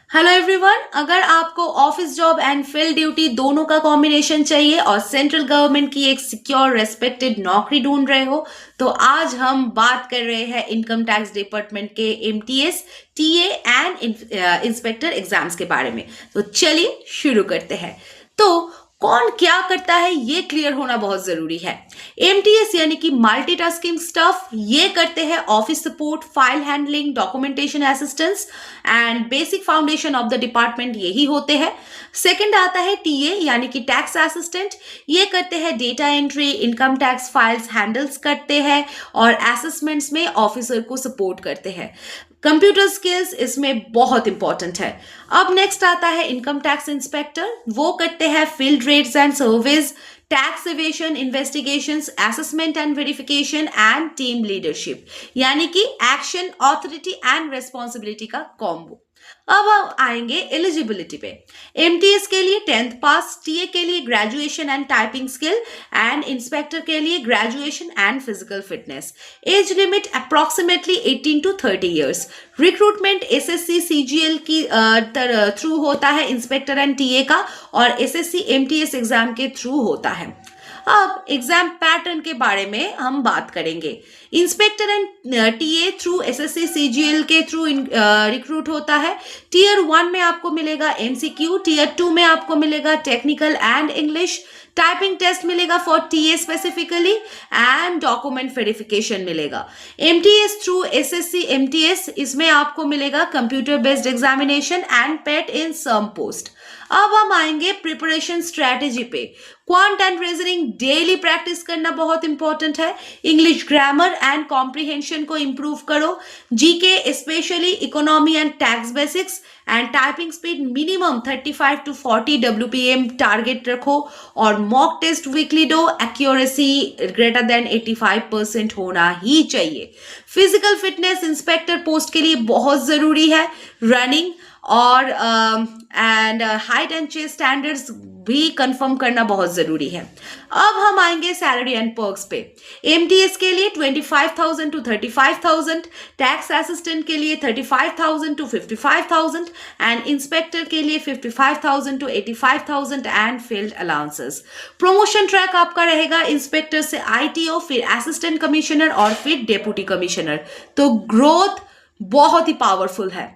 Hello everyone, अगर आपको office job and field duty दोनों का कॉम्बिनेशन चाहिए और सेंट्रल गवर्नमेंट की एक सिक्योर रेस्पेक्टेड नौकरी ढूंढ रहे हो तो आज हम बात कर रहे हैं इनकम टैक्स डिपार्टमेंट के MTS, TA and inspector exams के बारे में। तो चलिए शुरू करते हैं। तो कौन क्या करता है ये क्लियर होना बहुत जरूरी है। एमटीएस यानी कि मल्टीटास्किंग स्टफ ये करते हैं office support, file handling, documentation assistance and basic foundation of the department यही होते हैं। सेकंड आता है टीए यानी कि टैक्स असिस्टेंट, ये करते हैं data entry, income tax files handles करते हैं और असेसमेंट्स में ऑफिसर को सपोर्ट करते हैं। कंप्यूटर स्किल्स इसमें बहुत इंपॉर्टेंट है। अब नेक्स्ट आता है इनकम टैक्स इंस्पेक्टर, वो करते हैं field rates and service, tax evasion investigations, assessment and verification and team leadership, यानी कि एक्शन, ऑथोरिटी एंड रेस्पॉन्सिबिलिटी का कॉम्बो। अब हम आएंगे एलिजिबिलिटी पे। एमटीएस के लिए 10th पास, टीए के लिए graduation and typing skill and inspector के लिए graduation and physical fitness. Age limit approximately 18 to 30 years. Recruitment SSC CGL की थ्रू होता है इंस्पेक्टर एंड टीए का, और एसएससी एमटीएस एग्जाम के थ्रू होता है। अब एग्जाम पैटर्न के बारे में हम बात करेंगे। Inspector and TA through SSC CGL के थ्रू रिक्रूट होता है। टीयर 1 में आपको मिलेगा एमसीक्यू, टीयर 2 में आपको मिलेगा technical and English, typing test मिलेगा for TA specifically and document verification मिलेगा। एमटीएस थ्रू एसएससी एमटीएस, इसमें आपको मिलेगा computer based examination and PET in some post. अब हम आएंगे प्रिपरेशन स्ट्रेटेजी पे। Quant and reasoning daily practice करना बहुत इंपॉर्टेंट है। इंग्लिश ग्रामर एंड कॉम्प्रिहेंशन को इंप्रूव करो। GK specially economy and tax basics and typing speed minimum 35 to 40 WPM target रखो और मॉक टेस्ट वीकली दो। एक्यूरेसी ग्रेटर देन 85% होना ही चाहिए। फिजिकल फिटनेस इंस्पेक्टर पोस्ट के लिए बहुत जरूरी है। रनिंग और and height and chest standards भी कंफर्म करना बहुत जरूरी है। अब हम आएंगे सैलरी एंड पर्क्स पे। एमटीएस के लिए 25,000 to 35,000, टैक्स असिस्टेंट के लिए 35,000 to 55,000 एंड इंस्पेक्टर के लिए 55,000 to 85,000 and field allowances. Promotion track आपका रहेगा इंस्पेक्टर से आईटीओ, फिर असिस्टेंट कमिश्नर और फिर डेप्यूटी कमिश्नर। तो ग्रोथ बहुत ही पावरफुल है।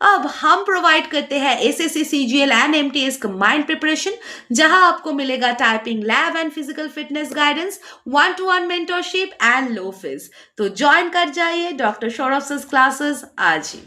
अब हम प्रोवाइड करते हैं SSC CGL and MTS combined preparation, जहां आपको मिलेगा typing lab and physical fitness guidance, 1-to-1 mentorship and low fees. तो ज्वाइन कर जाइए डॉक्टर सौरभ सर क्लासेस आज ही।